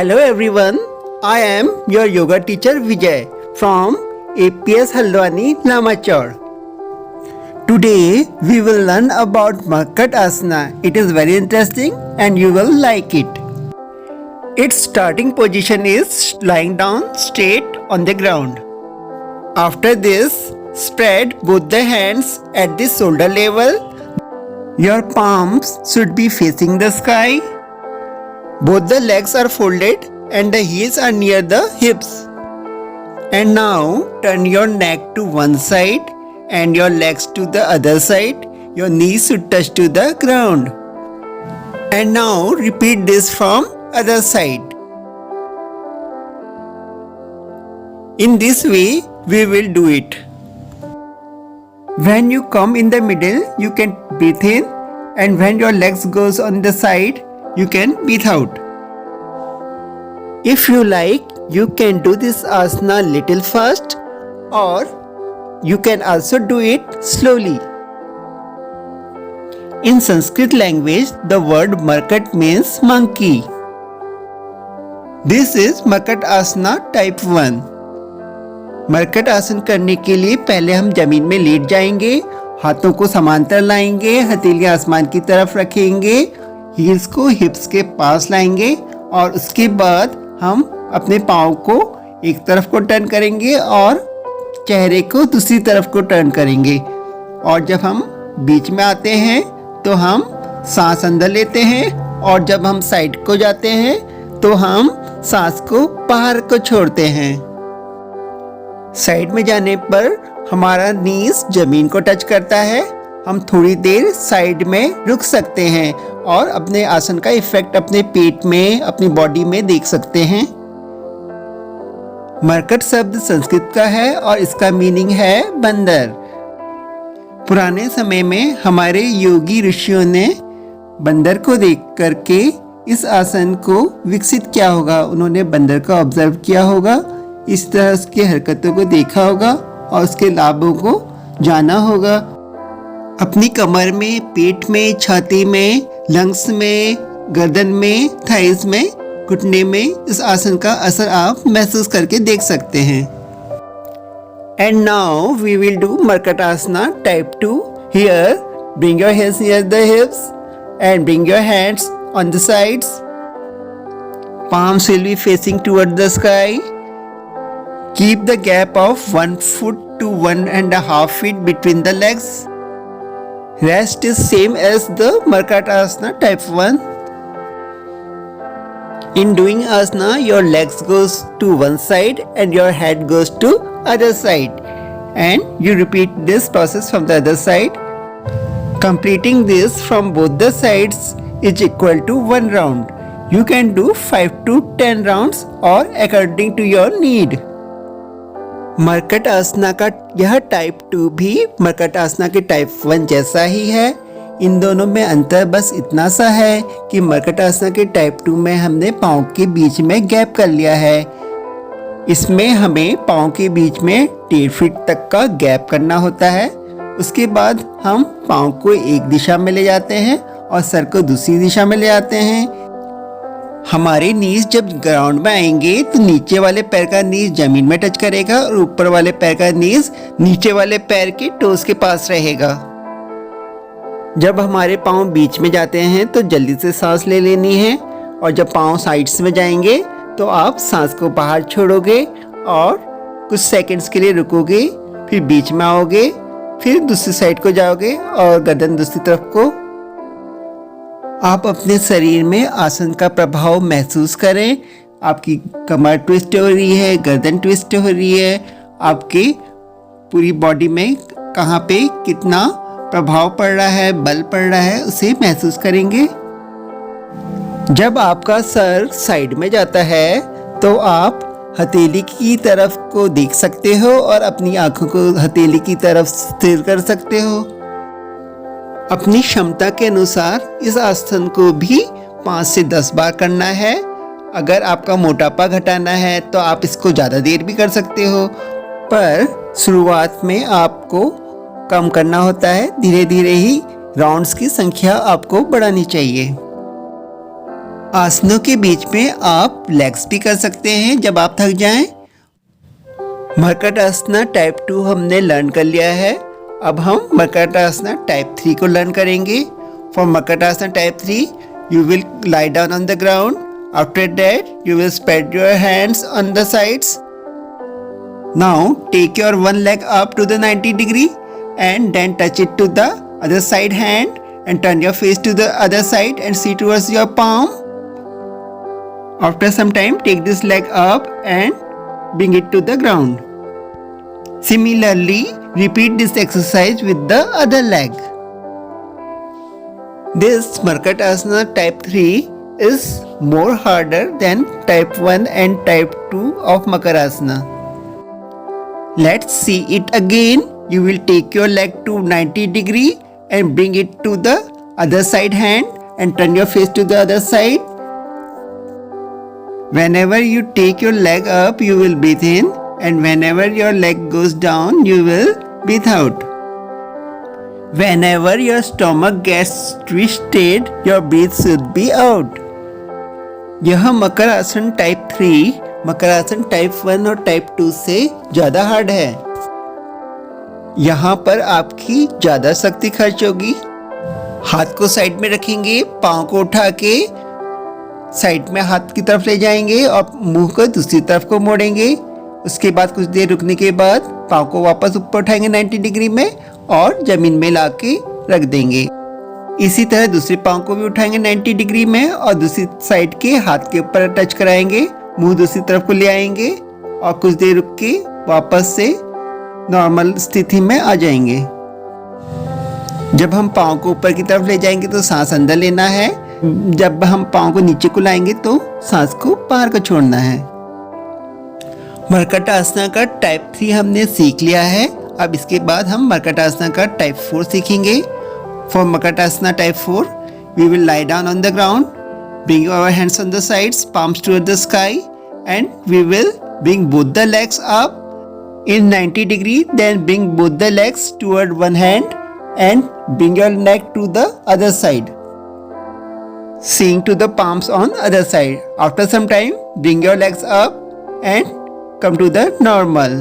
Hello everyone, I am your yoga teacher Vijay from APS Haldwani Lamachor. Today we will learn about Markat Asana. It is very interesting and you will like it. Its starting position is lying down straight on the ground. After this, spread both the hands at the shoulder level. Your palms should be facing the sky. Both the legs are folded and the heels are near the hips. And now turn your neck to one side and your legs to the other side. Your knees should touch to the ground. And now repeat this from other side. In this way we will do it. When you come in the middle, you can breathe in, and when your legs goes on the side, you can breathe out. If you like, you can do this asana little fast, or you can also do it slowly. In Sanskrit language, the word Markat means monkey. This is Markat Asana type 1. मरकट आसन करने के लिए पहले हम जमीन में late जाएंगे, हाथों को समांतर लाएंगे, हथेलियां आसमान की तरफ रखेंगे, हील्स को हिप्स के पास लाएंगे और उसके बाद हम अपने पाँव को एक तरफ को टर्न करेंगे और चेहरे को दूसरी तरफ को टर्न करेंगे। और जब हम बीच में आते हैं तो हम सांस अंदर लेते हैं और जब हम साइड को जाते हैं तो हम सांस को बाहर को छोड़ते हैं। साइड में जाने पर हमारा नीज जमीन को टच करता है। हम थोड़ी देर साइड में रुक सकते हैं और अपने आसन का इफेक्ट अपने पेट में, अपनी बॉडी में देख सकते हैं। मरकट शब्द संस्कृत का है और इसका मीनिंग है बंदर। पुराने समय में हमारे योगी ऋषियों ने बंदर को देख करके इस आसन को विकसित किया होगा। उन्होंने बंदर को ऑब्जर्व किया होगा, इस तरह उसकी हरकतों को देखा होगा और उसके लाभों को जाना होगा। अपनी कमर में, पेट में, छाती में, लंग्स में, गर्दन में, थाइस में, घुटने में इस आसन का असर आप महसूस करके देख सकते हैं। And now we will do मरकट आसना type 2। Here bring your heads near the hips and bring your hands on the sides. palms will be facing toward the sky. Keep the gap of 1 foot to 1.5 feet between the legs. Rest is same as the Markat Asana type 1. In doing asana, your legs goes to one side and your head goes to other side. And you repeat this process from the other side. Completing this from both the sides is equal to 1 round. You can do 5 to 10 rounds or according to your need. मरकट आसना का यह type 2 भी मरकट आसना के type 1 जैसा ही है। इन दोनों में अंतर बस इतना सा है कि मरकट आसना के टाइप 2 में हमने पाँव के बीच में गैप कर लिया है। इसमें हमें पाँव के बीच में 1.5 फीट तक का गैप करना होता है। उसके बाद हम पाँव को एक दिशा में ले जाते हैं और सर को दूसरी दिशा में ले आते हैं। हमारे नीज जब ग्राउंड में आएंगे तो नीचे वाले पैर का नीज जमीन में टच करेगा और ऊपर वाले पैर का नीज नीचे वाले पैर के टोस के पास रहेगा। जब हमारे पाँव बीच में जाते हैं तो जल्दी से सांस ले लेनी है और जब पाँव साइड्स में जाएंगे तो आप सांस को बाहर छोड़ोगे और कुछ सेकंड्स के लिए रुकोगे, फिर बीच में आओगे, फिर दूसरी साइड को जाओगे और गर्दन दूसरी तरफ को। आप अपने शरीर में आसन का प्रभाव महसूस करें। आपकी कमर ट्विस्ट हो रही है, गर्दन ट्विस्ट हो रही है, आपके पूरी बॉडी में कहाँ पे कितना प्रभाव पड़ रहा है, बल पड़ रहा है, उसे महसूस करेंगे। जब आपका सर साइड में जाता है तो आप हथेली की तरफ को देख सकते हो और अपनी आंखों को हथेली की तरफ स्थिर कर सकते हो। अपनी क्षमता के अनुसार इस आसन को भी 5 से 10 बार करना है। अगर आपका मोटापा घटाना है तो आप इसको ज़्यादा देर भी कर सकते हो, पर शुरुआत में आपको कम करना होता है। धीरे धीरे ही राउंड्स की संख्या आपको बढ़ानी चाहिए। आसनों के बीच में आप लेग्स भी कर सकते हैं जब आप थक जाएं। मर्कटासना टाइप 2 हमने लर्न कर लिया है। अब हम मर्कटासना टाइप 3 को लर्न करेंगे। फॉर मर्कटासना type 3 you will lie down on the ground. After that you will spread your hands on the sides. Now take your one leg up to the 90 degree and then touch it to the other side hand and turn your face to the other side and see towards your palm. After some time take this leg up and bring it to the ground. Similarly repeat this exercise with the other leg. This Markatasana type 3 is more harder than type 1 and type 2 of Makarasana. Let's see it again. You will take your leg to 90 degree and bring it to the other side hand and turn your face to the other side. Whenever you take your leg up, you will breathe in, and whenever your leg goes down, you will breathe out. Whenever your stomach gets twisted, your breath should be out. यह makarasana type 3 makarasana type 1 और type 2 से ज़्यादा hard है। यहाँ पर आपकी ज़्यादा शक्ति खर्च होगी। हाथ को साइड में रखेंगे, पाँव को उठा के साइड में हाथ की तरफ ले जाएंगे और मुंह को दूसरी तरफ को मोड़ेंगे। उसके बाद कुछ देर रुकने के बाद पाँव को वापस ऊपर उठाएंगे 90 डिग्री में और जमीन में ला के रख देंगे। इसी तरह दूसरे पाँव को भी उठाएंगे 90 डिग्री में और दूसरी साइड के हाथ के ऊपर टच कराएंगे, मुंह दूसरी तरफ को ले आएंगे और कुछ देर रुक के वापस से नॉर्मल स्थिति में आ जाएंगे। जब हम पाँव को ऊपर की तरफ ले जाएंगे तो सांस अंदर लेना है। जब हम पाँव को नीचे को लाएंगे तो सांस को बाहर को छोड़ना है। मर्कटासना का टाइप 3 हमने सीख लिया है। अब इसके बाद हम मर्कटासना का टाइप 4 सीखेंगे। फॉर मर्कटासना type 4 we will lie down on the ground, bring our hands on the sides, palms toward the sky, and we will bring both the legs up in 90 degree. Then bring both the legs toward one hand and bring your neck to the other side, seeing to the palms on other side. After some time bring your legs up and come to the normal.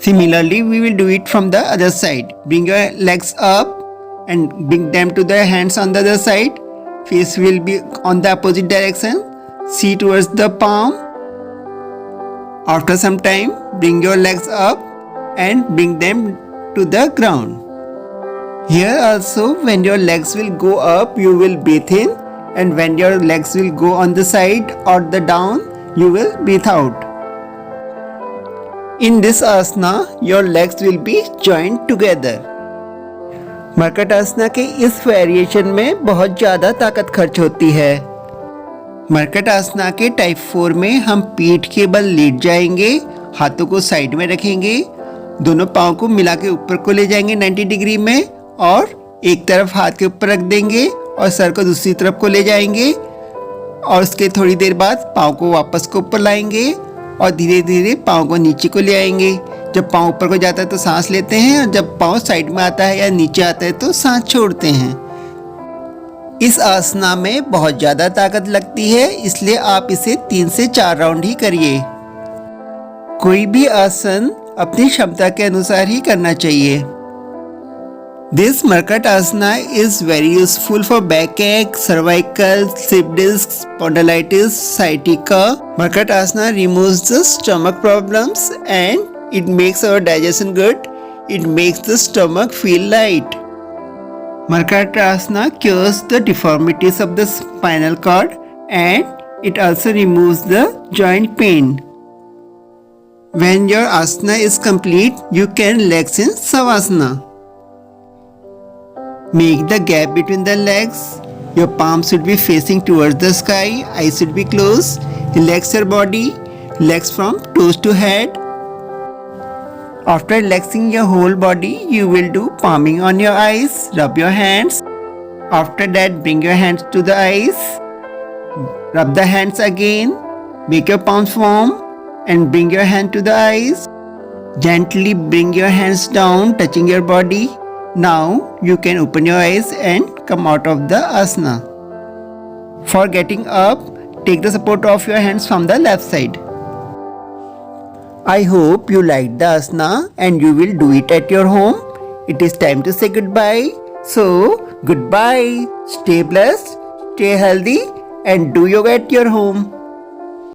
Similarly we will do it from the other side. Bring your legs up and bring them to the hands on the other side. Face will be on the opposite direction. See towards the palm. After some time bring your legs up and bring them to the ground. Here also when your legs will go up you will breathe in, and when your legs will go on the side or the down you will breathe out. In this asana your legs will be joined together. मर्कटासना के इस variation में बहुत ज़्यादा ताकत खर्च होती है। मर्कटासना के टाइप 4 में हम पीठ के बल लेट जाएंगे, हाथों को साइड में रखेंगे, दोनों पाँव को मिला के ऊपर को ले जाएंगे 90 डिग्री में और एक तरफ हाथ के ऊपर रख देंगे और सर को दूसरी तरफ को ले जाएंगे और उसके थोड़ी देर बाद पाँव को वापस को ऊपर लाएंगे और धीरे धीरे पाँव को नीचे को ले आएंगे। जब पाँव ऊपर को जाता है तो सांस लेते हैं और जब पाँव साइड में आता है या नीचे आता है तो सांस छोड़ते हैं। इस आसना में बहुत ज़्यादा ताकत लगती है, इसलिए आप इसे 3 से 4 राउंड ही करिए। कोई भी आसन अपनी क्षमता के अनुसार ही करना चाहिए। This Markatasana is very useful for backache, cervical, slip discs, spondylitis, sciatica. Markatasana removes the stomach problems and it makes our digestion good. It makes the stomach feel light. Markatasana cures the deformities of the spinal cord and it also removes the joint pain. When your asana is complete, you can relax in Savasana. Make the gap between the legs. Your palms should be facing towards the sky. Eyes should be closed. Relax your body. Relax from toes to head. After relaxing your whole body, you will do palming on your eyes. Rub your hands. After that, bring your hands to the eyes. Rub the hands again. Make your palms warm and bring your hand to the eyes. Gently bring your hands down, touching your body. Now you can open your eyes and come out of the asana. For getting up, take the support of your hands from the left side. I hope you liked the asana and you will do it at your home. It is time to say goodbye. So, goodbye. Stay blessed, stay healthy, and do yoga at your home.